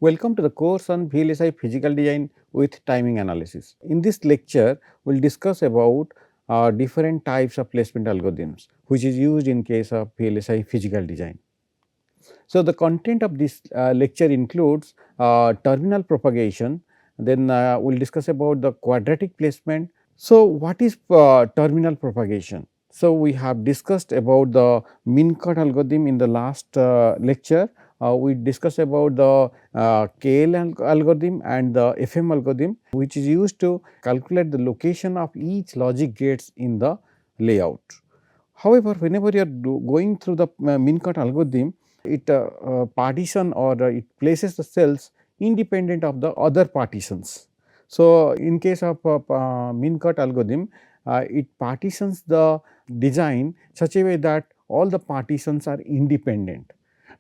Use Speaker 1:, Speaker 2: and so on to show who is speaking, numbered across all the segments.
Speaker 1: Welcome to the course on VLSI physical design with timing analysis. In this lecture, we will discuss about different types of placement algorithms which is used in case of VLSI physical design. So, the content of this lecture includes terminal propagation, then we will discuss about the quadratic placement. So, what is terminal propagation? So, we have discussed about the min cut algorithm in the last lecture. We discussed about the KL algorithm and the FM algorithm, which is used to calculate the location of each logic gates in the layout. However, whenever you are going through the min cut algorithm, it partition or it places the cells independent of the other partitions. So, in case of min cut algorithm, it partitions the design such a way that all the partitions are independent.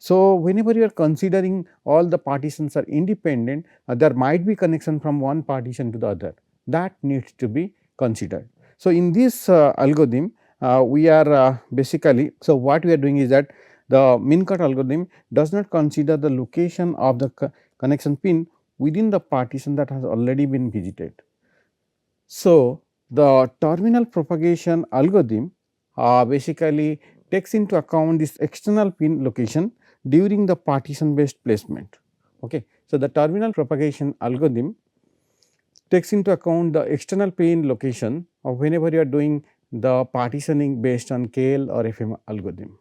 Speaker 1: So, whenever you are considering all the partitions are independent, there might be connection from one partition to the other, that needs to be considered. So, in this algorithm, we are basically, so what we are doing is that the min cut algorithm does not consider the location of the connection pin within the partition that has already been visited. So, the terminal propagation algorithm basically takes into account this external pin location during the partition based placement. Okay. So, the terminal propagation algorithm takes into account the external pin location of whenever you are doing the partitioning based on KL or FM algorithm.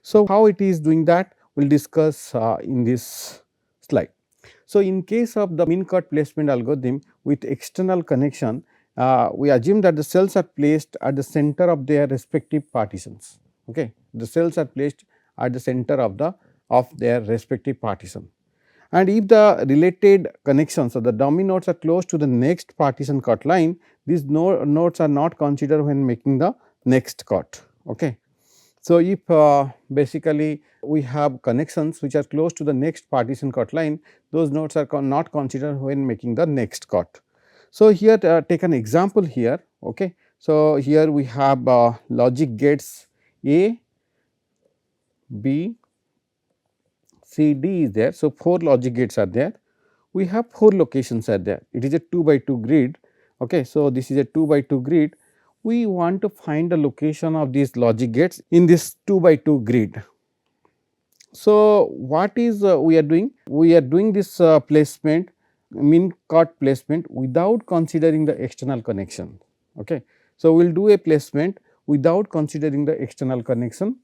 Speaker 1: So, how it is doing that we will discuss in this slide. So, in case of the min cut placement algorithm with external connection, we assume that the cells are placed at the center of their respective partitions. Okay. The cells are placed at the center of their respective partition. And if the related connections or the dummy nodes are close to the next partition cut line, these nodes are not considered when making the next cut. Okay. So, if basically we have connections which are close to the next partition cut line, those nodes are not considered when making the next cut. So, here take an example here. Okay. So, here we have logic gates A, B, C, D is there. So, 4 logic gates are there. We have 4 locations are there. It is a 2 by 2 grid. Okay. So, this is a 2 by 2 grid. We want to find the location of these logic gates in this 2 by 2 grid. So, what is we are doing? We are doing this placement min cut placement without considering the external connection. Okay. So, we will do a placement without considering the external connection.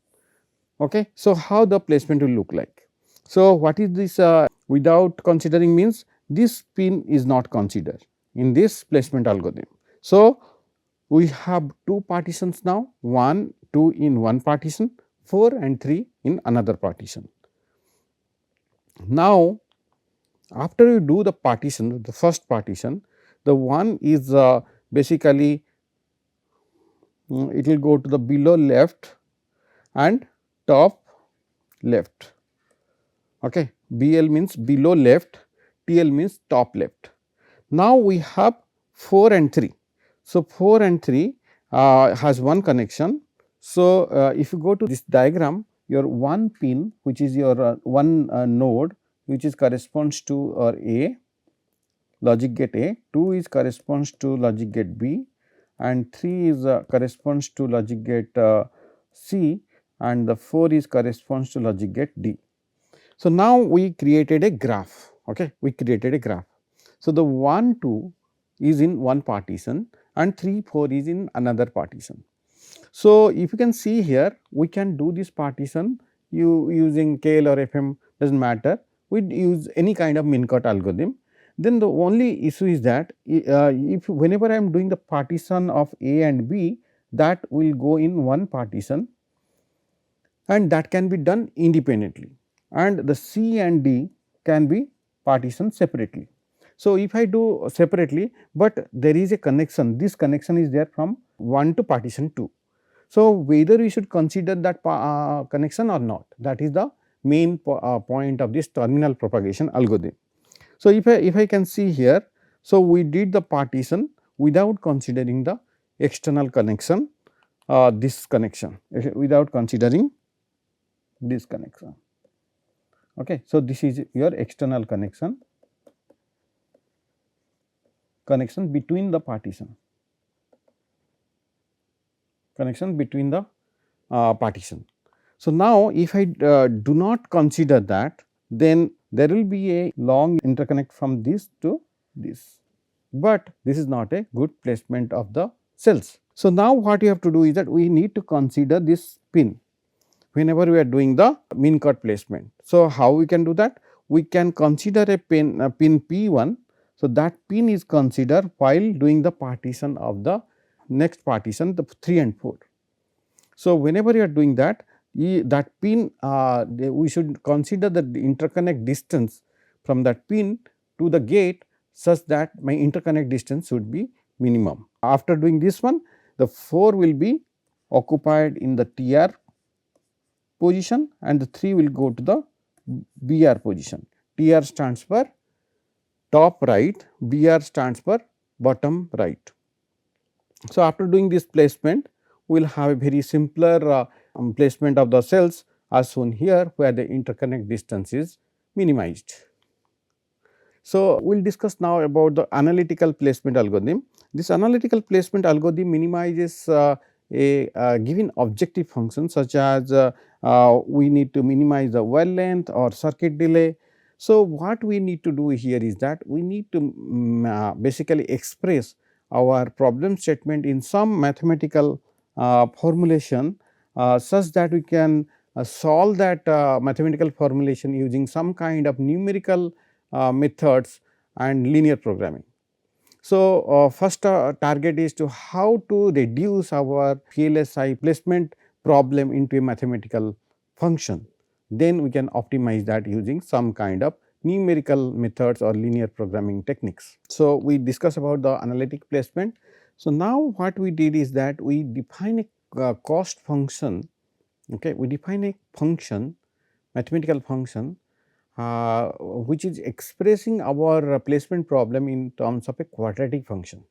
Speaker 1: Okay. So, how the placement will look like? So, what is this without considering means this pin is not considered in this placement algorithm. So, we have 2 partitions now, 1, 2 in one partition, 4 and 3 in another partition. Now, after you do the partition, the first partition, the one is basically it will go to the below left and top left. Okay. BL means below left, TL means top left. Now, we have 4 and 3. So, 4 and 3 has one connection. So, if you go to this diagram, your one pin which is your one node which is corresponds to A, logic gate A, 2 is corresponds to logic gate B and 3 is corresponds to logic gate C and the 4 is corresponds to logic gate D. So, now we created a graph. Okay. We created a graph. So, the 1 2 is in one partition and 3 4 is in another partition. So, if you can see here, we can do this partition using KL or FM does not matter, we use any kind of min cut algorithm. Then the only issue is that if whenever I am doing the partition of A and B, that will go in one partition and that can be done independently, and the C and D can be partitioned separately. So, if I do separately, but there is a connection, this connection is there from 1 to partition 2. So, whether we should consider that connection or not, that is the main point of this terminal propagation algorithm. So, if I can see here, so we did the partition without considering the external connection, this connection, without considering this connection. Okay. So, this is your external connection between the partition. So, now if I do not consider that, then there will be a long interconnect from this to this, but this is not a good placement of the cells. So, now what you have to do is that we need to consider this pin whenever we are doing the min cut placement. So, how we can do that? We can consider a pin P1. So, that pin is considered while doing the partition of the next partition, the 3 and 4. So, whenever you are doing that, that pin we should consider the interconnect distance from that pin to the gate such that my interconnect distance should be minimum. After doing this one, the 4 will be occupied in the TR position and the 3 will go to the BR position. TR stands for top right, BR stands for bottom right. So, after doing this placement, we will have a very simpler placement of the cells as shown here, where the interconnect distance is minimized. So, we will discuss now about the analytical placement algorithm. This analytical placement algorithm minimizes a given objective function, such as we need to minimize the well length or circuit delay. So, what we need to do here is that we need to basically express our problem statement in some mathematical formulation such that we can solve that mathematical formulation using some kind of numerical methods and linear programming. So, first target is to how to reduce our VLSI placement problem into a mathematical function. Then we can optimize that using some kind of numerical methods or linear programming techniques. So, we discuss about the analytic placement. So, now what we did is that we define a cost function. Okay, we define a function, mathematical function which is expressing our placement problem in terms of a quadratic function.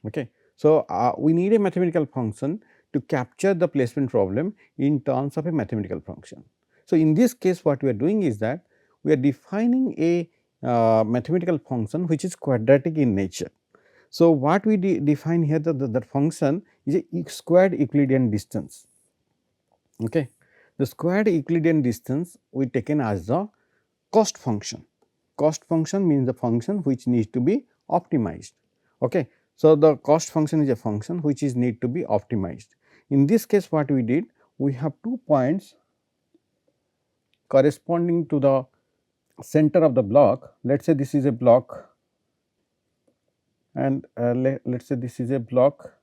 Speaker 1: Okay. So, we need a mathematical function to capture the placement problem in terms of a mathematical function. So, in this case what we are doing is that we are defining a mathematical function which is quadratic in nature. So, what we define here, that function is a squared Euclidean distance. Okay. The squared Euclidean distance we taken as the cost function. Cost function means the function which needs to be optimized. Okay. So, the cost function is a function which is need to be optimized. In this case what we did, we have 2 points corresponding to the center of the block. Let us say this is a block and let us say this is a block.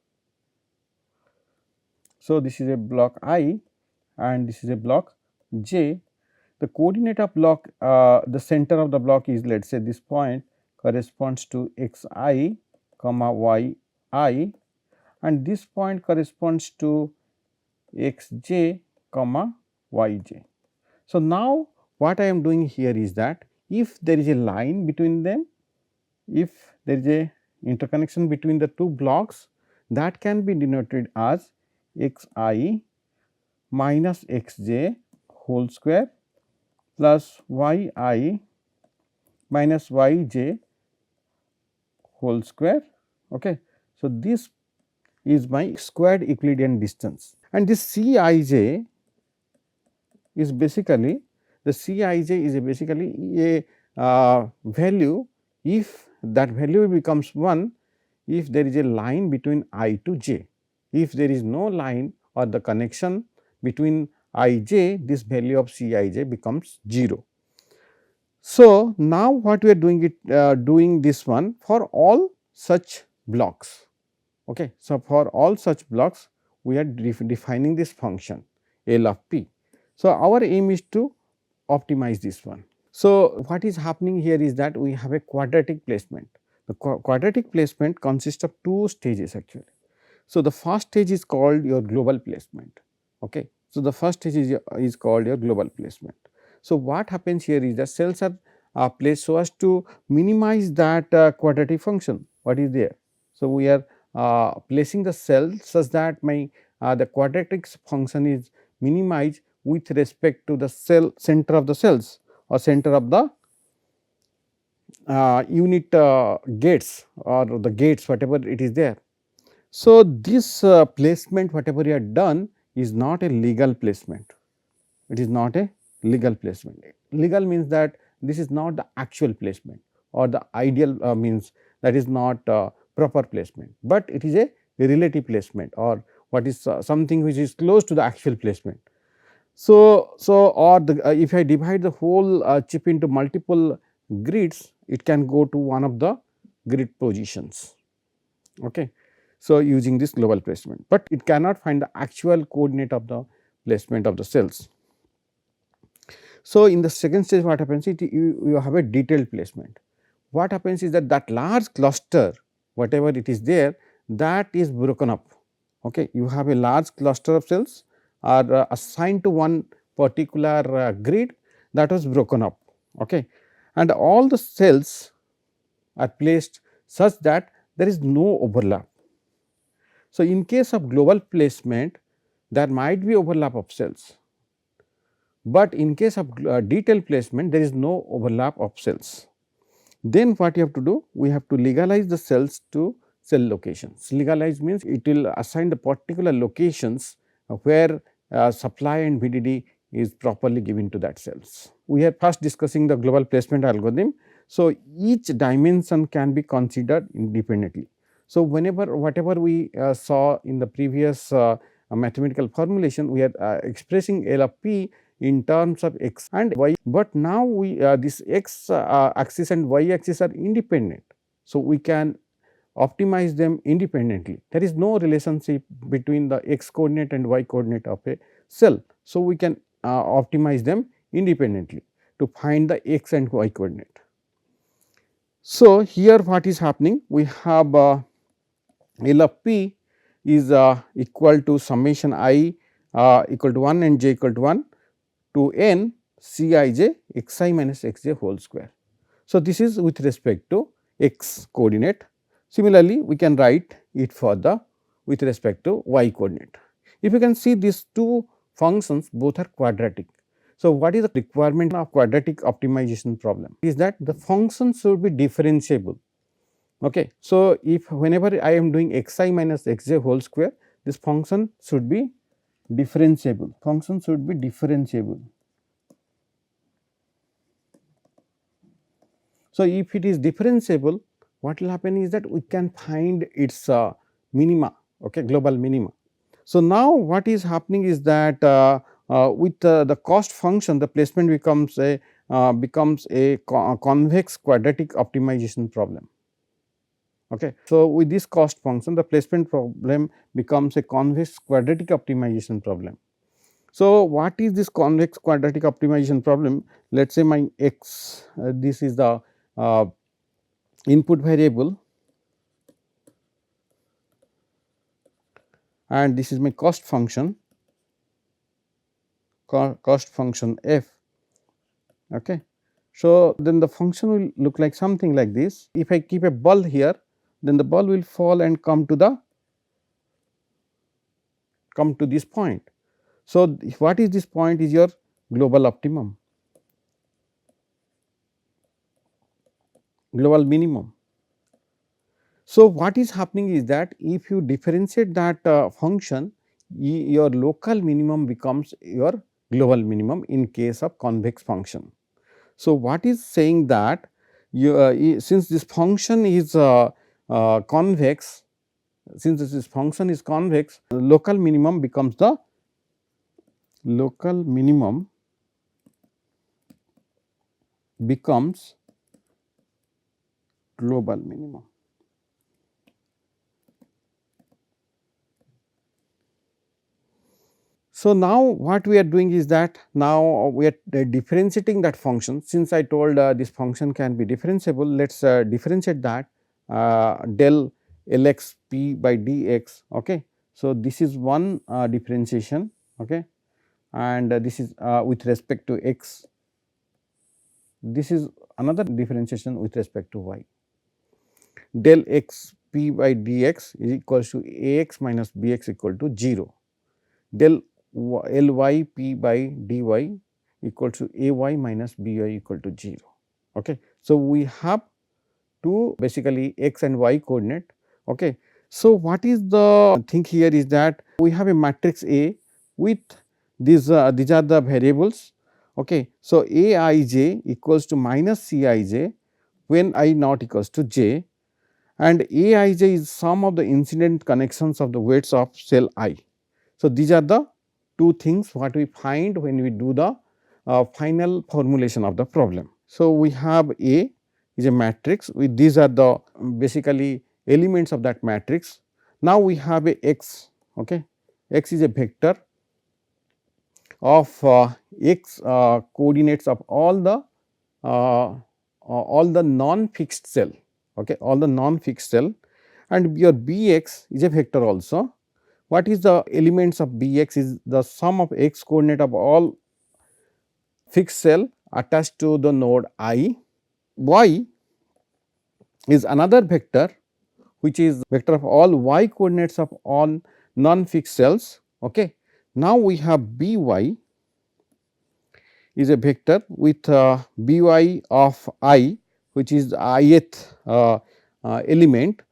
Speaker 1: So, this is a block I and this is a block J. The coordinate of block, the center of the block is, let us say this point corresponds to x I comma y I, and this point corresponds to x j comma y j. So, now what I am doing here is that if there is a line between them, if there is a interconnection between the two blocks, that can be denoted as x I minus x j whole square plus y I minus y j whole square. Okay. So, this is my squared Euclidean distance, and this C I j is basically, the C I j is basically a value, if that value becomes 1 if there is a line between I to j. If there is no line or the connection between I j, this value of C I j becomes 0. So, now what we are doing this one for all such blocks. Okay. So, for all such blocks we are defining this function L of p. So, our aim is to optimize this one. So, what is happening here is that we have a quadratic placement. The quadratic placement consists of 2 stages actually. So, the first stage is called your global placement. Okay. So, the first stage is called your global placement. So, what happens here is that cells are placed so as to minimize that quadratic function what is there. So, we are placing the cell such that my the quadratic function is minimized with respect to the cell center of the cells or center of the unit gates or the gates whatever it is there. So, this placement whatever you have done is not a legal placement, it is not a legal placement. Legal means that this is not the actual placement or the ideal means that is not proper placement, but it is a relative placement or what is something which is close to the actual placement. So or the if I divide the whole chip into multiple grids, it can go to one of the grid positions. Okay. So, using this global placement, but it cannot find the actual coordinate of the placement of the cells. So, in the second stage what happens is you have a detailed placement. What happens is that that large cluster whatever it is there, that is broken up. Okay. You have a large cluster of cells are assigned to one particular grid that was broken up. Okay. And all the cells are placed such that there is no overlap. So, in case of global placement there might be overlap of cells, but in case of detailed placement there is no overlap of cells. Then what you have to do? We have to legalize the cells to cell locations. Legalize means it will assign the particular locations where supply and VDD is properly given to that cells. We are first discussing the global placement algorithm. So, each dimension can be considered independently. So, whenever whatever we saw in the previous mathematical formulation, we are expressing L of p in terms of x and y, but now we this x axis and y axis are independent. So, we can optimize them independently. There is no relationship between the x coordinate and y coordinate of a cell. So, we can optimize them independently to find the x and y coordinate. So, here what is happening? We have L of p is equal to summation I equal to 1 and j equal to 1 to n C I j x I minus x j whole square. So, this is with respect to x coordinate. Similarly, we can write it for the with respect to y coordinate. If you can see these two functions both are quadratic. So, what is the requirement of quadratic optimization problem? Is that the function should be differentiable. Okay. So, if whenever I am doing x I minus x j whole square, this function should be differentiable. Function should be differentiable. So, if it is differentiable, what will happen is that we can find its minima, okay, global minima. So, now what is happening is that with the cost function, the placement becomes a convex quadratic optimization problem. Okay. So, with this cost function, the placement problem becomes a convex quadratic optimization problem. So, what is this convex quadratic optimization problem? Let us say my x, this is the input variable and this is my cost function, cost function f. Okay. So, then the function will look like something like this. If I keep a ball here, then the ball will fall and come to this point. So, what is this point is your global optimum, global minimum. So, what is happening is that if you differentiate that function, your local minimum becomes your global minimum in case of convex function. So, what is saying that you, since this function is convex, since this function is convex, local minimum becomes the local minimum becomes global minimum. So, now what we are doing is that now we are differentiating that function. Since I told this function can be differentiable, let us differentiate that del Lx p by dx. Okay. So, this is one differentiation, okay, and this is with respect to x, this is another differentiation with respect to y. Del x p by dx is equals to ax minus bx equal to 0. Del Ly p by dy equal to ay minus by equal to 0. Okay. So, we have two basically x and y coordinate. Okay. So, what is the thing here is that we have a matrix A with these are the variables. Okay. So, Aij equals to minus Cij when I not equals to j, and Aij is sum of the incident connections of the weights of cell I. So, these are the two things what we find when we do the final formulation of the problem. So, we have A is a matrix with these are the basically elements of that matrix. Now, we have a x, okay. X is a vector of x coordinates of all the non fixed cell, okay, all the non fixed cell, and your Bx is a vector also. What is the elements of Bx is the sum of x coordinate of all fixed cell attached to the node I. Y is another vector which is vector of all y coordinates of all non fixed cells. Okay. Now, we have By is a vector with By of I, which is the ith element,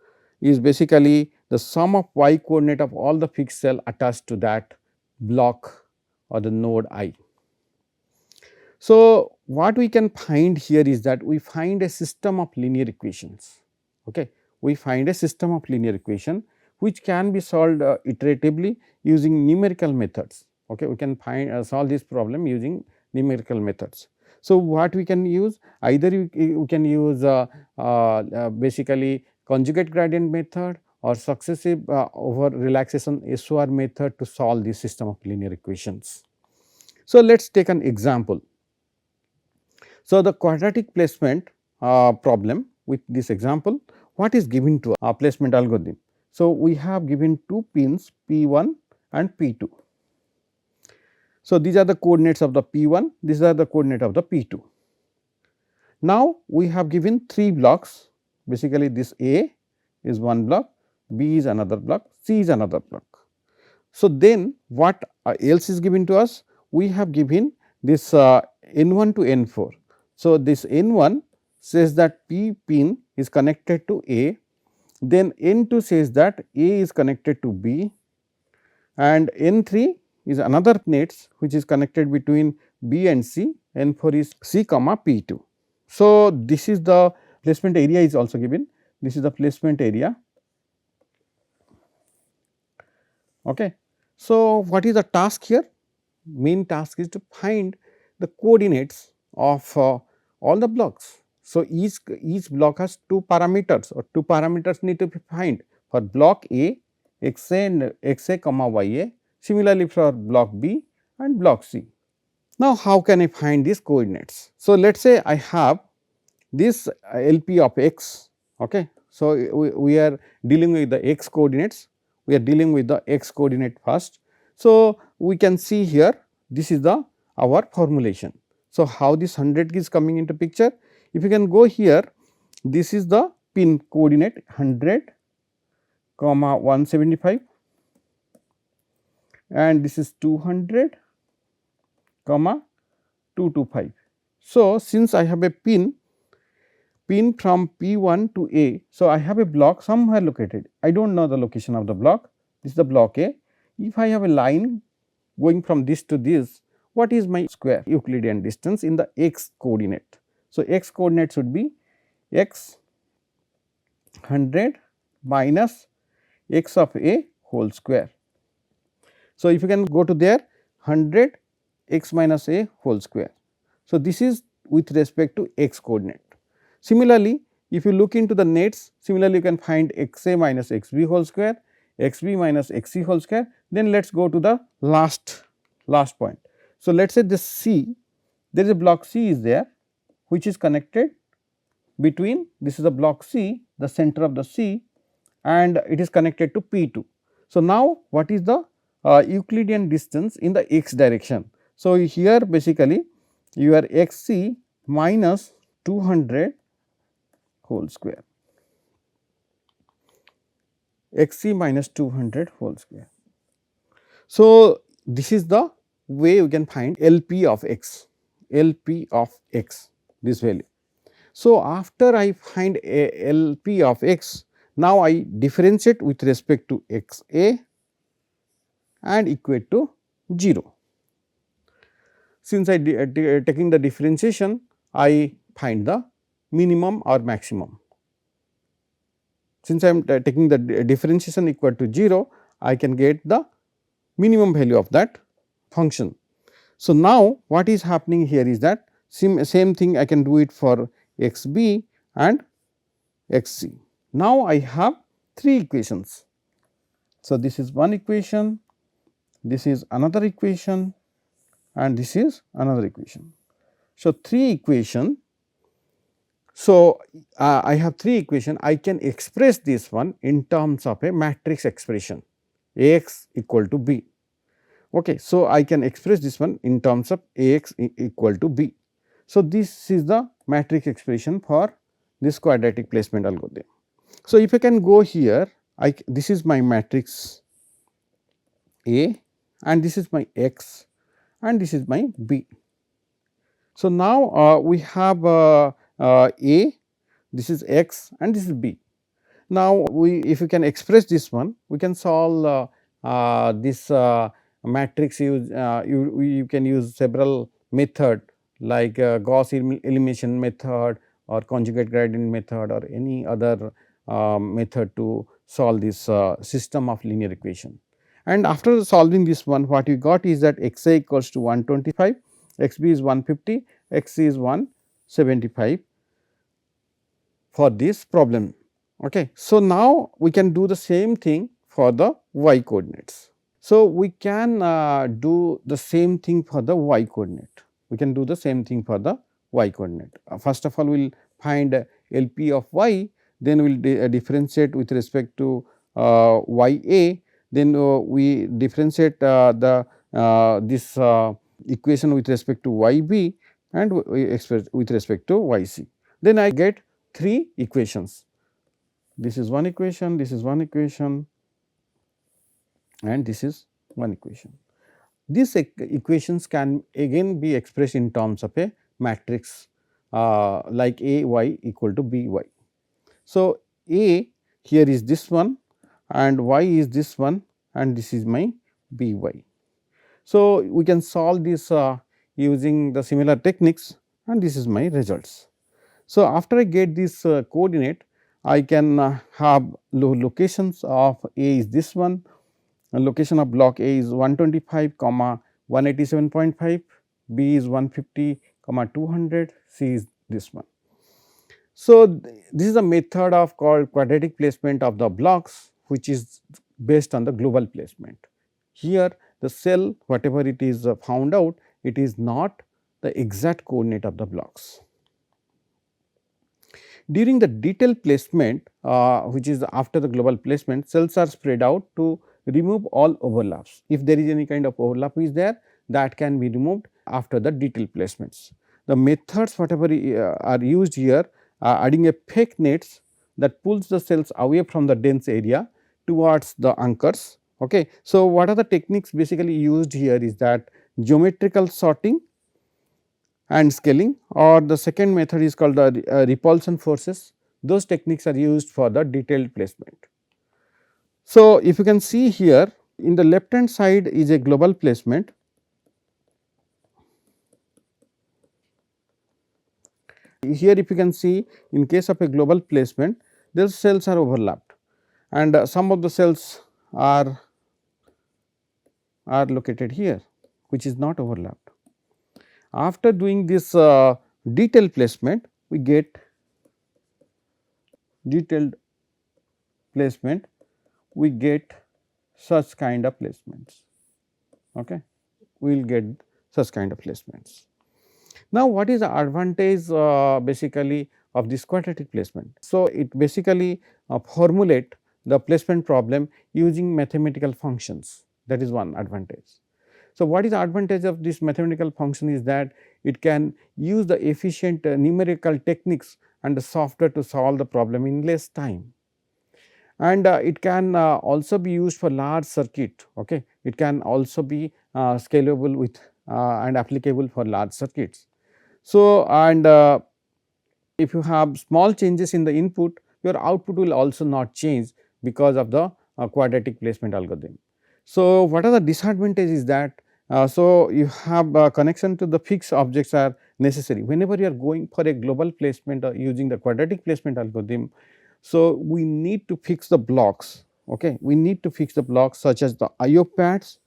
Speaker 1: is basically the sum of y coordinate of all the fixed cell attached to that block or the node I. So, what we can find here is that we find a system of linear equations. Okay. We find a system of linear equation which can be solved iteratively using numerical methods. Okay. We can find solve this problem using numerical methods. So, what we can use, either we can use basically conjugate gradient method or successive over relaxation SOR method to solve this system of linear equations. So, let us take an example. So, the quadratic placement problem with this example, what is given to a placement algorithm? So, we have given two pins P1 and P2. So, these are the coordinates of the P1, these are the coordinate of the P2. Now, we have given three blocks, basically this A is one block, B is another block, C is another block. So, then what else is given to us? We have given this N1 to N4. So, this N1 says that P pin is connected to A, then N2 says that A is connected to B, and N3 is another nets which is connected between B and C, N4 is C comma P2. So, this is the placement area is also given, this is the placement area. Okay. So, what is the task here? Main task is to find the coordinates of all the blocks. So, each block has two parameters or two parameters need to be find for block A x a and x a comma y a, similarly for block B and block C. Now, how can I find these coordinates? So, let us say I have this LP of x. Okay. So, we are dealing with the x coordinates, we are dealing with the x coordinate first. So, we can see here this is the our formulation. So, how this 100 is coming into picture? If you can go here, this is the pin coordinate 100 comma 175 and this is 200 comma 225. So, since I have a pin from P1 to A. So, I have a block somewhere located, I do not know the location of the block, this is the block A. If I have a line going from this to this, what is my square Euclidean distance in the x coordinate? So, x coordinate should be x 100 minus x of A whole square. So, if you can go to there 100 x minus A whole square. So, this is with respect to x coordinate. Similarly, if you look into the nets, similarly you can find x a minus x b whole square, x b minus x c whole square. Then let us go to the last point. So, let us say this C, there is a block C is there which is connected between, this is a block C, the center of the C, and it is connected to P2. So, now what is the Euclidean distance in the x direction? So, here basically your x c minus 200 whole square, x c minus 200 whole square. So, this is the way we can find LP of x, LP of x, this value. So, after I find a LP of x, now I differentiate with respect to x a and equate to 0. Since I taking the differentiation, I find the minimum or maximum. Since I am taking the differentiation equal to 0, I can get the minimum value of that function. So, now what is happening here is that same thing I can do it for x b and x c. Now, I have 3 equations. So, this is one equation, this is another equation and this is another equation. So, 3 equation. So, I have 3 equation, I can express this one in terms of a matrix expression A x equal to b. Okay. So, I can express this one in terms of A x equal to b. So, this is the matrix expression for this quadratic placement algorithm. So, if I can go here, this is my matrix A and this is my x and this is my b. So, now we have A, this is x and this is b. Now, if you can express this one, we can solve this matrix use, you can use several method like Gauss elimination method or conjugate gradient method or any other method to solve this system of linear equation. And after solving this one, what you got is that x a equals to 125, x b is 150, x c is 175 for this problem. Okay. So, now we can do the same thing for the y coordinates. So, we can do the same thing for the y coordinate. We can do the same thing for the y coordinate. First of all, we will find LP of y, then we will differentiate with respect to y a, then we differentiate the this equation with respect to y b and we express with respect to y c. Then I get 3 equations. This is one equation, this is one equation and this is one equation. These equations can again be expressed in terms of a matrix like A y equal to B y. So, A here is this one and y is this one and this is my B y. So, we can solve this using the similar techniques and this is my results. So, after I get this coordinate, I can have locations of A is this one, location of block A is 125 comma 187.5, B is 150 comma 200, C is this one. So, this is a method of called quadratic placement of the blocks, which is based on the global placement. Here the cell whatever it is found out, it is not the exact coordinate of the blocks. During the detailed placement which is after the global placement, cells are spread out to remove all overlaps. If there is any kind of overlap is there, that can be removed after the detailed placements. The methods whatever are used here adding a fake nets that pulls the cells away from the dense area towards the anchors. Okay. So, what are the techniques basically used here is that geometrical sorting and scaling, or the second method is called the repulsion forces. Those techniques are used for the detailed placement. So, if you can see here in the left hand side is a global placement. Here if you can see in case of a global placement, those cells are overlapped and some of the cells are located here which is not overlapped. After doing this detailed placement, we get detailed placement, we get such kind of placements. Okay. We will get such kind of placements. Now, what is the advantage basically of this quadratic placement? So, it basically formulate the placement problem using mathematical functions, that is one advantage. So, what is the advantage of this mathematical function is that it can use the efficient numerical techniques and the software to solve the problem in less time. and it can also be used for large circuit. Okay, it can also be scalable with and applicable for large circuits. So, and if you have small changes in the input, your output will also not change because of the quadratic placement algorithm. So, what are the disadvantages that so you have connection to the fixed objects are necessary whenever you are going for a global placement using the quadratic placement algorithm. So, we need to fix the blocks. Okay, we need to fix the blocks such as the IO pads,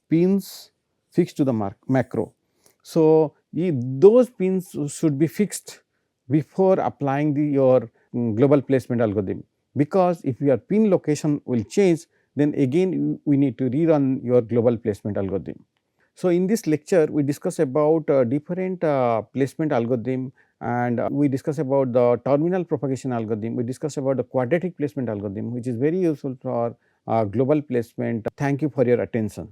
Speaker 1: pins fixed to the macro. So, those pins should be fixed before applying your global placement algorithm, because if your pin location will change, then again we need to rerun your global placement algorithm. So, in this lecture we discuss about different placement algorithm, and we discuss about the terminal propagation algorithm, we discuss about the quadratic placement algorithm, which is very useful for global placement. Thank you for your attention.